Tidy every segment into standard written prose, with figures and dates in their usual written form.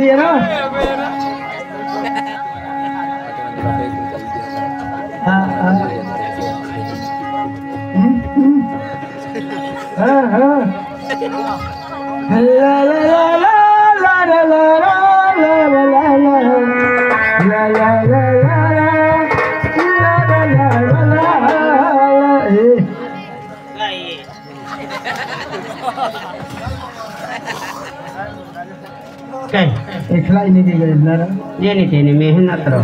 ये ना हाँ हाँ हाँ हाँ ला ला ला ला ला ला ला ला ला ला ला ला काय एकला नहीं दी गई ना ये नहीं तेने मेहनत रो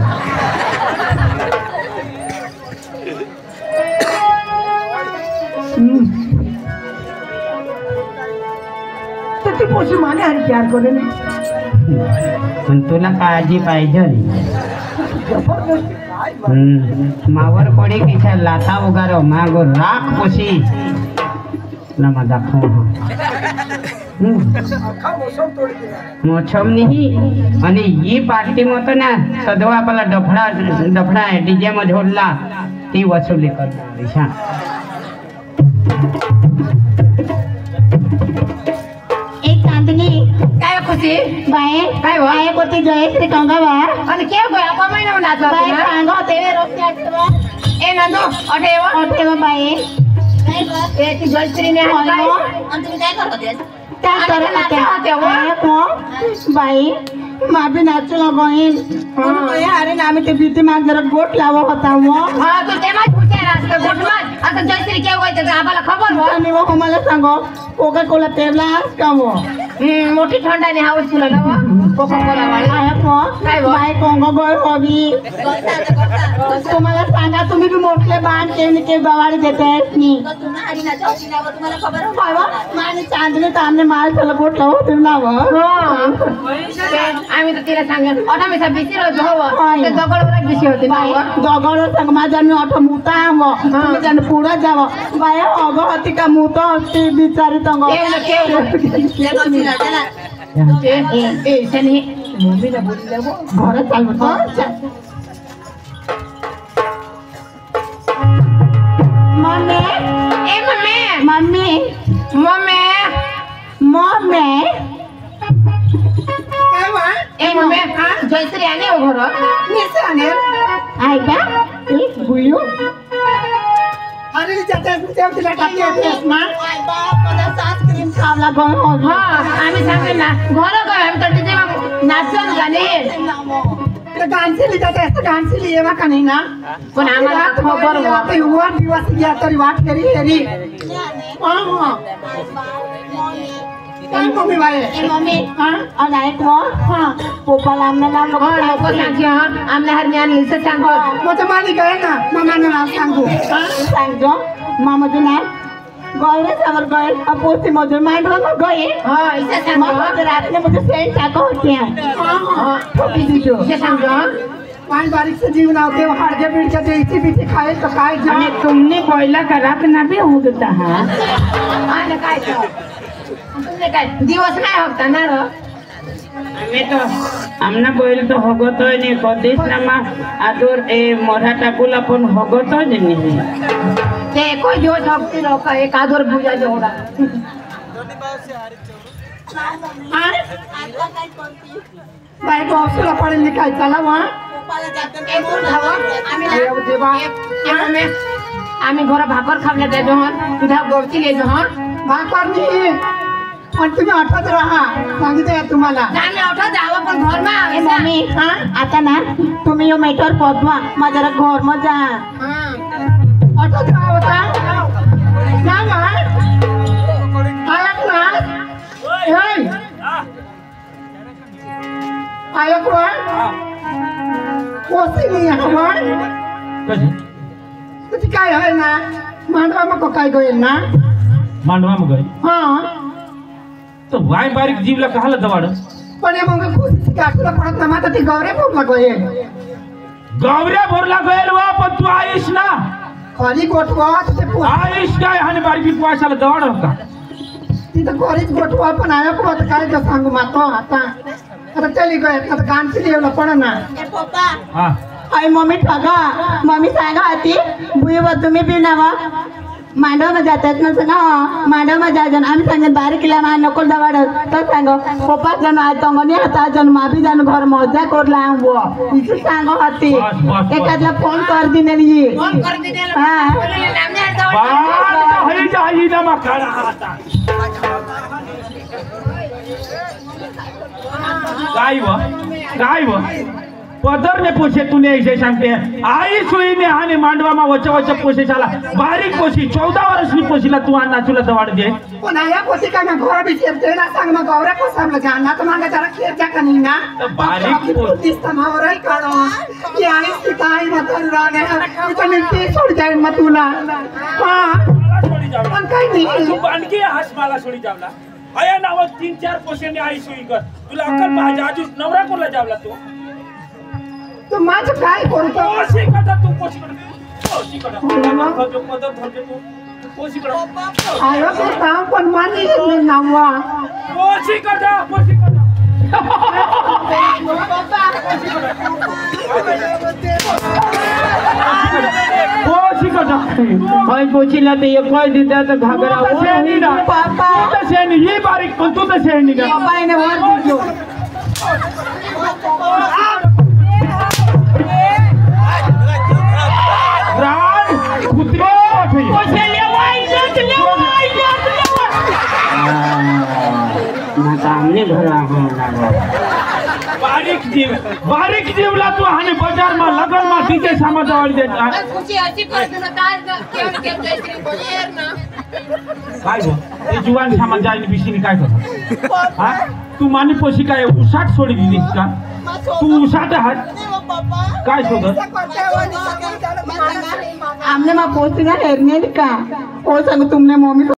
तो ती पोशी माने आणि प्यार करे नाही पण तुला काळजी पाहिजे मावर पडे किशा लाथा उगारो मागो राख पोशी नमा दाखव मोछम नहीं आणि ही पार्टी मत ना सदवा आपला डफडा डफडा डीजे मध्ये होडला ती वसुली करणार दिशा एक चांदनी काय खुशी बाय काय हो बाय कोती जयश्री कंगा बा आणि के गया का महिना नाचला बाय सांगा तेरे रोटी आटवा ए नंदू अठेवा ओटेवा बाय ए ती जयश्री ने आणि तुम्ही काय करत होते त्या करत होत्या बाई माबी नाचू लगोईन अरे ना आम्ही ते भीती माग जरा गोट लावा होता वो हा तू तेव्हा खुशी रास्ता गोठमान आता जयश्री के होय तर आम्हाला खबर हो आणि वो मला सांगो कोका कोला पेवला का वो मोठी थंडाने हाऊस तुला ना कोका कोला वाली आया को काय वो बाय कोंगो गोय होबी तुम्हाला सांगा तुम्ही भी मोठले बाण के बवाडी देते नी तुम्हाला खबर हो बाबा माने चांदनी तामने माल चला गोट लावो फिर ना वो आम्ही तर तिला सांगेन आता मी सब बिसी होतो हो ते दगडवर बिसी होते बाय दगड संग माझा मी ऑटो मुता आंगो तुम्ही जण पुढे जावो बाय अगो अति का मुतो ती बिचारी तंगो ए सनी मम्मी ने बोली ले वो घर चालू तो मम्मी ए मम्मी मम्मी मम्मी मम्मी ए मम्मी जयश्री आने हो घर निसे आने आई का एक बुयू अरे जाते तेव तिला टाकी येतेस ना आई बाप मला सास क्रीम खावला गय हो हां आम्ही सांगेन ना घर गय आम्ही तर तिथे नाचन गाणे ते डान्सली जाते डान्सली येवा का नाही ना पण आम्हाला खबर हो ते हुआ दिवस या तरी वाट करी हेरी हां हां काय मम्मी बाई ए मम्मी हां और आई को हां पोपा लामना नाम हो लोक सांगते हां आमने हर ज्ञान लिहित सांगो मग तर मालिक आहे ना मामाने नाव सांगू सांगजो मामा जुना गए समर गए अब पोती मजूर माइंड में गए हां इसे सांगो मामा रात में मुझे सेंट चाको होते हैं हां ठोकी दीजो इसे सांगो पांच बारीक से जीवन आते हार जे पीट के इसी बीच खाए तो खाए जा आणि तुमने पहिला घरात ना बी होता हा आने काय तो तुमने काय दिवस नाही होता ना रो आम्ही तो आमना बैल तो होगतोय नाही कधीच ना मा आदर ए मोरा टाकूला पण होगतोय नाही ते कोई दिवस होती रो का एक आदर पूजा जोडा बाई को अवसर पढ़े लिखाई चला वहाँ एक दूर धावा आम्ही घर भाकर खावले दे जोहन तुझा गोरची ले जोहन भाकर नहीं पण तुम्ही आठवत राहा सांगितलं तुम्हाला आम्ही उठा जावं पण घर मा ए मम्मी हां आता ना तुम्ही यो मेटर पदवा माझा घर में जा आठवत राहा होता ना ना आयक ना हे आयक ना कोसी नहीं हमार कुछ काय है ना मांडवा में को काय गए ना मांडवा में गए हाँ तो वाय बारीक जीवला कहाला दवाड पण हे मग खुश काटला पडत ना माता ती गौरे बोलला गए गावऱ्या भरला गएल वा पण तू आईस ना खरी गोठवा ते आईस काय हाने बारीक पैशाला दवाड का तिथं खरीच गोठवा पण आया को आता काय का सांगू मातो आता आता चली गए आता गांची लेवला पण ना ए पप्पा हां आई मम्मी ठगा मम्मी सांगा आती बुई व तुम्ही भी नावा मांडव जातात ना ना मांडव जाजन आम्ही सांगेन बारीक केला मा नको दवाड तर सांगो पप्पा जण तंगनी हाता जण माबी जण भर मजा करला वो इसे सांगो होती एखादला फोन कर दिनेली फोन कर दिले हां हरी जाई ना मकारा आता काय व पदर ने पोषे तूने ऐसे सांगते आई सुई ने आने मांडवा मा वच वच पोषे चाला बारीक पोषी 14 वर्षनी पोषीला तू आणा तुला दवाड दे पण आया पोती का घर भी तेला सांग मग गौरा को सांग जाना तो मांगा जरा खेचा कनी ना बारीक पोषी दिसता मावराई काढो की आणि काय मत राणे इतने ते सोड जाय मत तुला हां पण काय नाही तू बांडकी हास मला सोडी जावला आया नाव 3-4 पोषेने आई सुई कर तुला अक्कल पाहिजे आजूस नवरा कोणला जावला तू तू माझं काय करतो पोषी करता तू पोषी करता जो पदर धरते तू पोषी करता आयो ते काम पण मानी नावा पोषी करता पोषी करता काय पोचीला ते एक काय दिदा तर घागरा शेणी ना पापा तू शेणी ही बारीक पण तू तर शेणी का पापाने वर दिलो रान कुत्रो पोचे माता हमने घरा हो बारीक जीवला तू आणि बाजार मा लगन मा तिथे समाजावर देत खुशी अशी करतो ना काय केम जायची बोलेर ना काय गो ते जुवान समाज जाईन बिशीनी काय कर हा तू मानी पोशी काय उसाट सोडी दिलीस का तू उसाट हात काय शोधत आमने मा पोचना हेरने का ओ सांग तुमने मम्मी